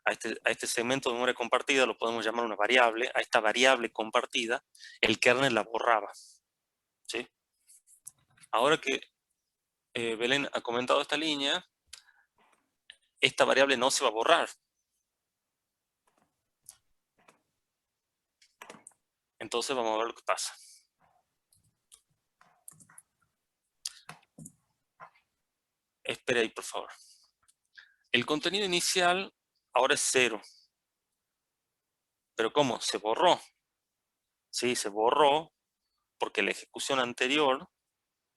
a este segmento de memoria compartida lo podemos llamar una variable. A esta variable compartida, el kernel la borraba. ¿Sí? Ahora que Belén ha comentado esta línea, esta variable no se va a borrar. Entonces vamos a ver lo que pasa. Espera ahí, por favor. El contenido inicial ahora es 0. ¿Pero cómo? Se borró. Sí, se borró porque la ejecución anterior,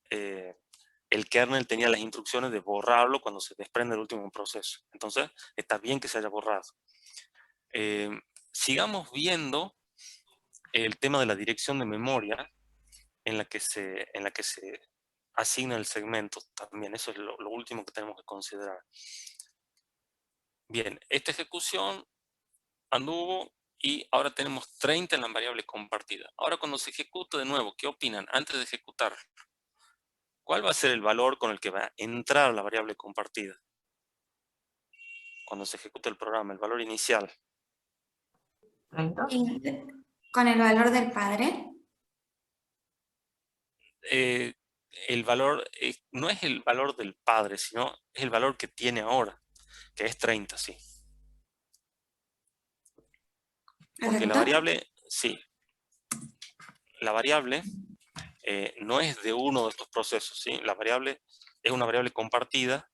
el kernel tenía las instrucciones de borrarlo cuando se desprende el último proceso. Entonces, está bien que se haya borrado. Sigamos viendo el tema de la dirección de memoria en la que se asigna el segmento también. Eso es lo último que tenemos que considerar. Bien, esta ejecución anduvo y ahora tenemos 30 en la variable compartida. Ahora cuando se ejecute de nuevo, ¿qué opinan? Antes de ejecutar, ¿cuál va a ser el valor con el que va a entrar la variable compartida? Cuando se ejecute el programa, el valor inicial. Y con el valor del padre. El valor no es el valor del padre, sino es el valor que tiene ahora, que es 30, sí. Porque la ¿Correcto? variable, sí, la variable no es de uno de estos procesos, ¿sí? La variable es una variable compartida,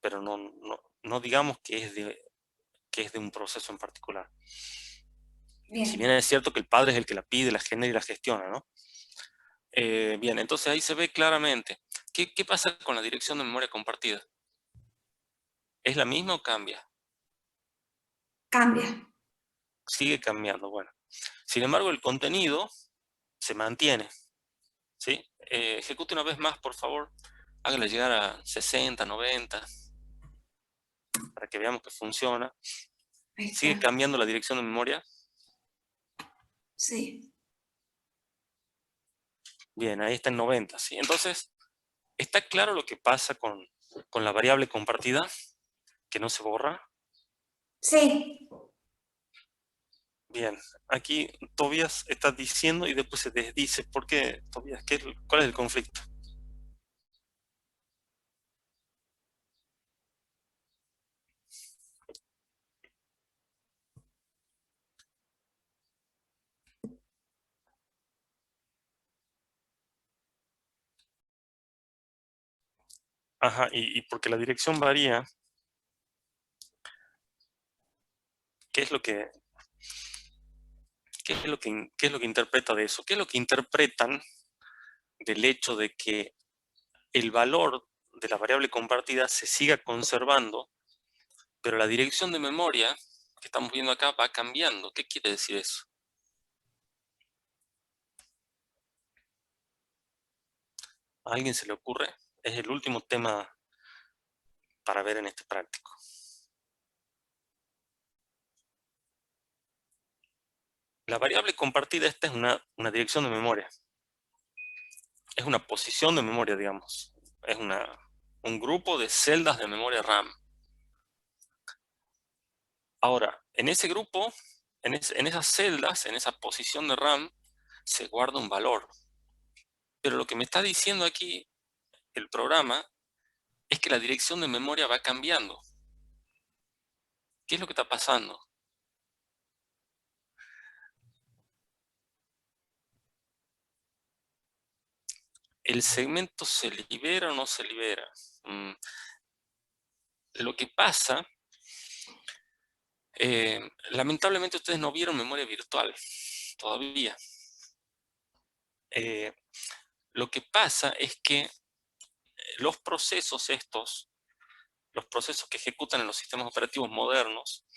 pero no digamos que es de un proceso en particular. Bien. Si bien es cierto que el padre es el que la pide, la genera y la gestiona, ¿no? Bien, entonces ahí se ve claramente. ¿Qué pasa con la dirección de memoria compartida? ¿Es la misma o cambia? Cambia. Sigue cambiando, bueno. Sin embargo, el contenido se mantiene, ¿sí? Ejecute una vez más, por favor. Hágale llegar a 60, 90, para que veamos que funciona. Ahí ¿Sigue está. cambiando la dirección de memoria? Sí. Bien, ahí está en 90, ¿sí? Entonces, ¿está claro lo que pasa con la variable compartida? Que no se borra. Sí. Bien, aquí Tobías está diciendo y después se desdice. ¿Por qué, Tobías? ¿Cuál es el conflicto? Ajá, y porque la dirección varía, ¿Qué es lo que interpreta de eso? ¿Qué es lo que interpretan del hecho de que el valor de la variable compartida se siga conservando, pero la dirección de memoria que estamos viendo acá va cambiando? ¿Qué quiere decir eso? ¿A alguien se le ocurre? Es el último tema para ver en este práctico. La variable compartida esta es una dirección de memoria. Es una posición de memoria, digamos. Es un grupo de celdas de memoria RAM. Ahora, en ese grupo, en esas celdas, en esa posición de RAM, se guarda un valor. Pero lo que me está diciendo aquí el programa es que la dirección de memoria va cambiando. ¿Qué es lo que está pasando? ¿El segmento se libera o no se libera? Lo que pasa, lamentablemente ustedes no vieron memoria virtual todavía. Lo que pasa es que los procesos estos, los procesos que ejecutan en los sistemas operativos modernos,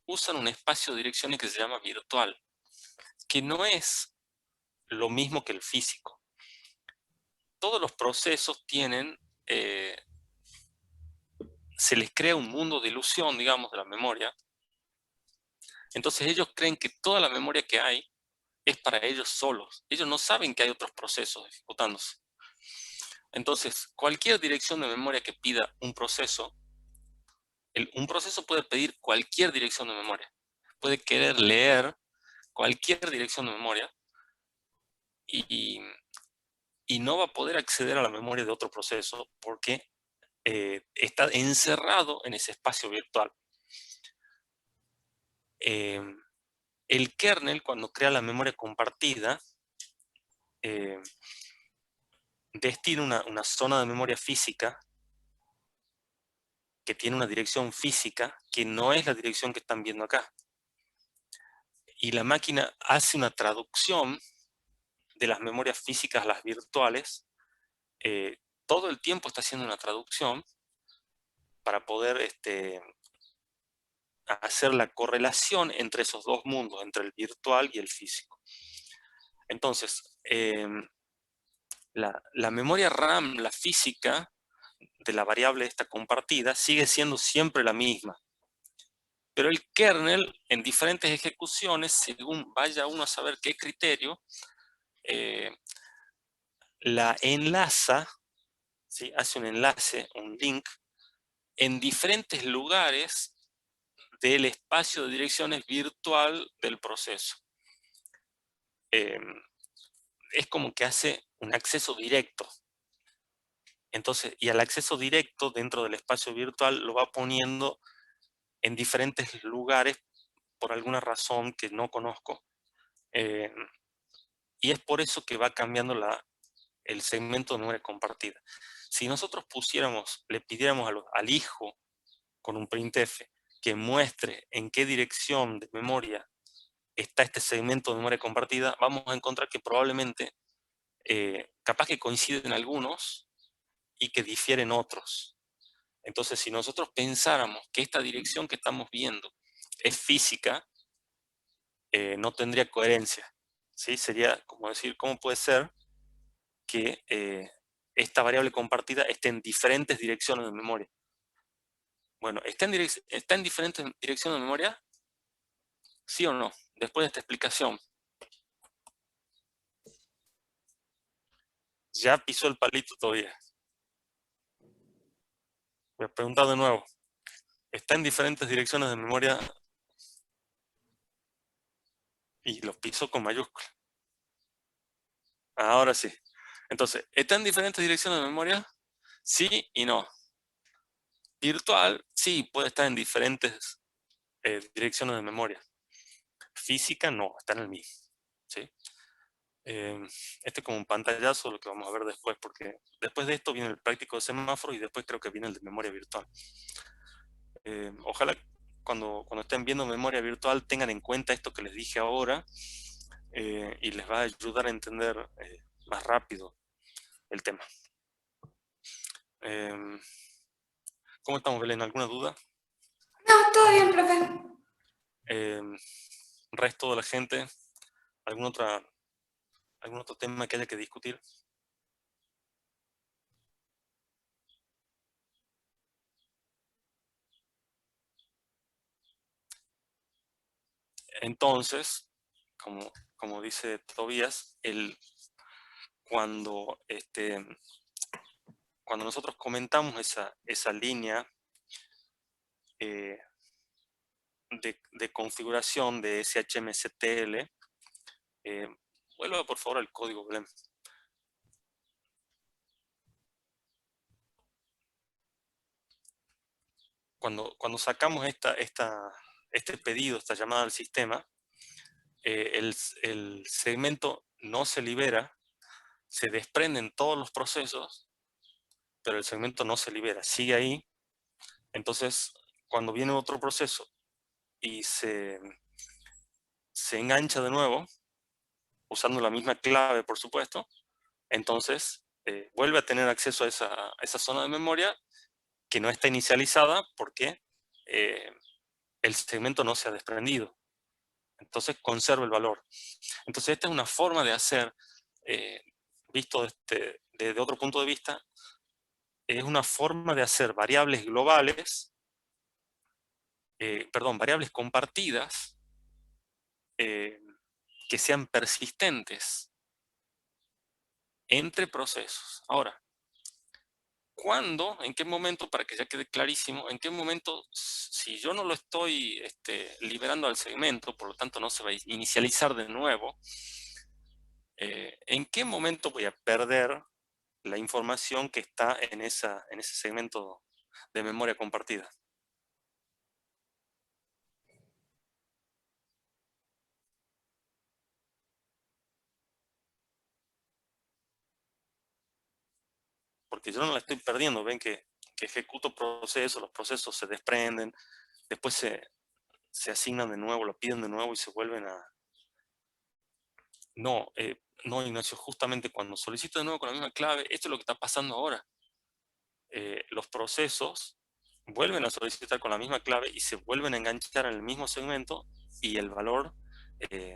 usan un espacio de direcciones que se llama virtual, que no es lo mismo que el físico. Todos los procesos tienen, se les crea un mundo de ilusión, digamos, de la memoria. Entonces ellos creen que toda la memoria que hay es para ellos solos. Ellos no saben que hay otros procesos ejecutándose. Entonces, cualquier dirección de memoria que pida un proceso puede pedir cualquier dirección de memoria. Puede querer leer cualquier dirección de memoria y no va a poder acceder a la memoria de otro proceso porque está encerrado en ese espacio virtual. El kernel, cuando crea la memoria compartida, destina una zona de memoria física que tiene una dirección física que no es la dirección que están viendo acá. Y la máquina hace una traducción de las memorias físicas a las virtuales. Todo el tiempo está haciendo una traducción para poder hacer la correlación entre esos dos mundos, entre el virtual y el físico. Entonces, la memoria RAM, la física de la variable esta compartida, sigue siendo siempre la misma. Pero el kernel, en diferentes ejecuciones, según vaya uno a saber qué criterio, la enlaza, ¿sí? Hace un enlace, un link, en diferentes lugares del espacio de direcciones virtual del proceso. Es como que hace un acceso directo. Entonces, y al acceso directo dentro del espacio virtual lo va poniendo en diferentes lugares por alguna razón que no conozco. Y es por eso que va cambiando el segmento de memoria compartida. Si nosotros le pidiéramos al hijo con un printf que muestre en qué dirección de memoria está este segmento de memoria compartida, vamos a encontrar que probablemente, capaz que coinciden algunos y que difieren otros. Entonces, si nosotros pensáramos que esta dirección que estamos viendo es física, no tendría coherencia, ¿sí? Sería como decir, ¿cómo puede ser que esta variable compartida esté en diferentes direcciones de memoria? Bueno, ¿está en diferentes direcciones de memoria? ¿Sí o no? Después de esta explicación. Ya pisó el palito todavía. Voy a preguntar de nuevo. ¿Está en diferentes direcciones de memoria? Y los pisó con mayúscula. Ahora sí. Entonces, ¿está en diferentes direcciones de memoria? Sí y no. Virtual, sí, puede estar en diferentes direcciones de memoria. Física, no, está en el mismo. ¿Sí? Este es como un pantallazo de lo que vamos a ver después, porque después de esto viene el práctico de semáforo y después creo que viene el de memoria virtual. Ojalá cuando estén viendo memoria virtual, tengan en cuenta esto que les dije ahora, y les va a ayudar a entender más rápido el tema. ¿Cómo estamos, Belén? ¿Alguna duda? No, todo bien, profe. Resto de la gente, ¿algún otro tema que haya que discutir? Entonces, como dice Tobías, cuando nosotros comentamos esa línea de configuración de SHMCTL, vuelva por favor al código, Belén. Cuando sacamos este pedido, esta llamada al sistema, el segmento no se libera, se desprenden todos los procesos, pero el segmento no se libera, sigue ahí. Entonces, cuando viene otro proceso y se engancha de nuevo, usando la misma clave, por supuesto, entonces vuelve a tener acceso a esa zona de memoria que no está inicializada porque el segmento no se ha desprendido. Entonces conserva el valor. Entonces esta es una forma de hacer, visto desde otro punto de vista, es una forma de hacer variables globales, variables compartidas, que sean persistentes entre procesos. Ahora, ¿cuándo, en qué momento, para que ya quede clarísimo, en qué momento, si yo no lo estoy liberando al segmento, por lo tanto no se va a inicializar de nuevo, en qué momento voy a perder la información que está en ese segmento de memoria compartida? Porque yo no la estoy perdiendo. Ven que ejecuto procesos, los procesos se desprenden, después se asignan de nuevo, lo piden de nuevo y se vuelven a... No, Ignacio, justamente cuando solicito de nuevo con la misma clave, esto es lo que está pasando ahora. Los procesos vuelven a solicitar con la misma clave y se vuelven a enganchar en el mismo segmento y el valor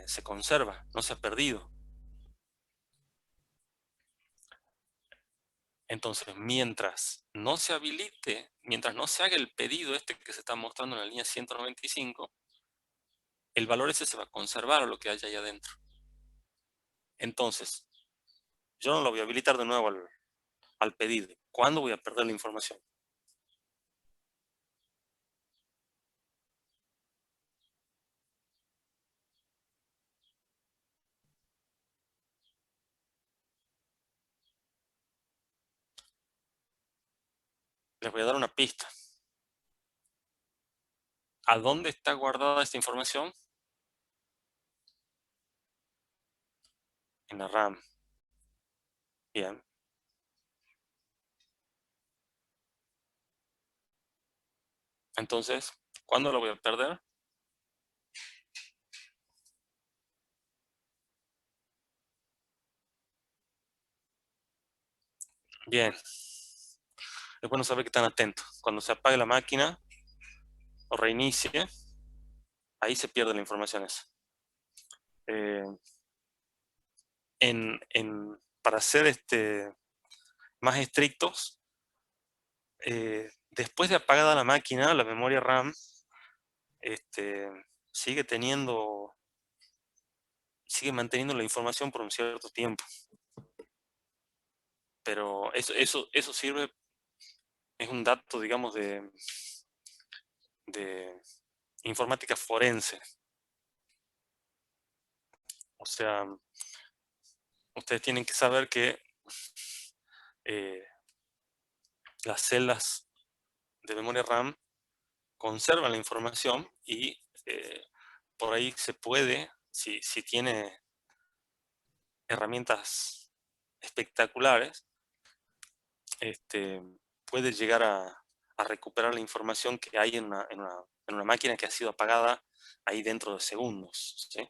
se conserva, no se ha perdido. Entonces, mientras no se habilite, mientras no se haga el pedido que se está mostrando en la línea 195, el valor ese se va a conservar a lo que haya ahí adentro. Entonces, yo no lo voy a habilitar de nuevo al pedido. ¿Cuándo voy a perder la información? Les voy a dar una pista. ¿A dónde está guardada esta información? En la RAM. Bien. Entonces, ¿cuándo lo voy a perder? Bien. Es bueno saber que están atentos. Cuando se apague la máquina o reinicie, ahí se pierde la información esa. Para ser más estrictos, después de apagada la máquina, la memoria RAM sigue manteniendo la información por un cierto tiempo. Pero eso sirve, es un dato, digamos, de informática forense. O sea, ustedes tienen que saber que las celdas de memoria RAM conservan la información y por ahí se puede, si tiene herramientas espectaculares, puede llegar a recuperar la información que hay en una en una máquina que ha sido apagada ahí dentro de segundos, ¿sí?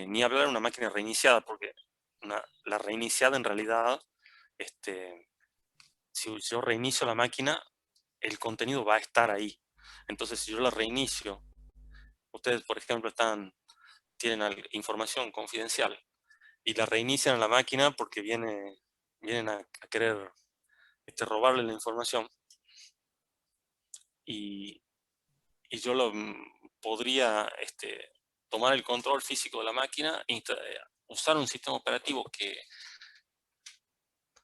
Ni hablar de una máquina reiniciada, porque la reiniciada en realidad, si yo reinicio la máquina, el contenido va a estar ahí. Entonces, si yo la reinicio, ustedes, por ejemplo, tienen información confidencial y la reinician a la máquina porque vienen a querer robarle la información, y yo podría tomar el control físico de la máquina, usar un sistema operativo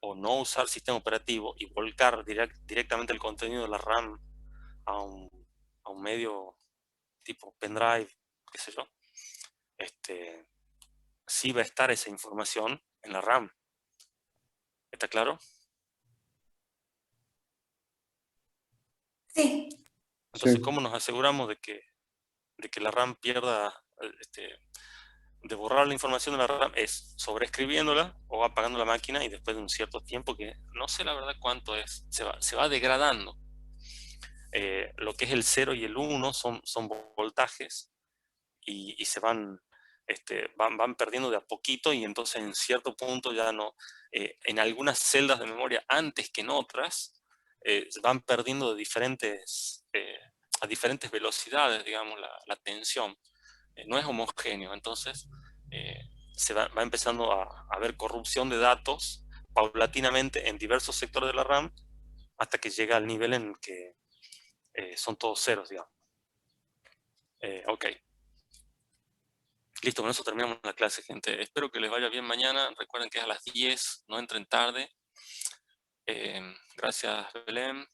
o no usar sistema operativo y volcar directamente el contenido de la RAM a un medio tipo pendrive, qué sé yo. Sí va a estar esa información en la RAM. ¿Está claro? Sí, Entonces, Sí. ¿cómo nos aseguramos de que la RAM pierda, de borrar la información de la RAM? Es sobreescribiéndola o apagando la máquina, y después de un cierto tiempo, que no sé la verdad cuánto es, se va degradando. Lo que es el 0 y el 1 son voltajes, y se van perdiendo de a poquito, y entonces en cierto punto ya no, en algunas celdas de memoria antes que en otras, van perdiendo a diferentes velocidades, digamos, la tensión. No es homogéneo, entonces se va empezando a haber corrupción de datos paulatinamente en diversos sectores de la RAM, hasta que llega al nivel en que son todos ceros, digamos. Ok. Listo, con eso terminamos la clase, gente. Espero que les vaya bien mañana. Recuerden que es a las 10, no entren tarde. Gracias, Belén.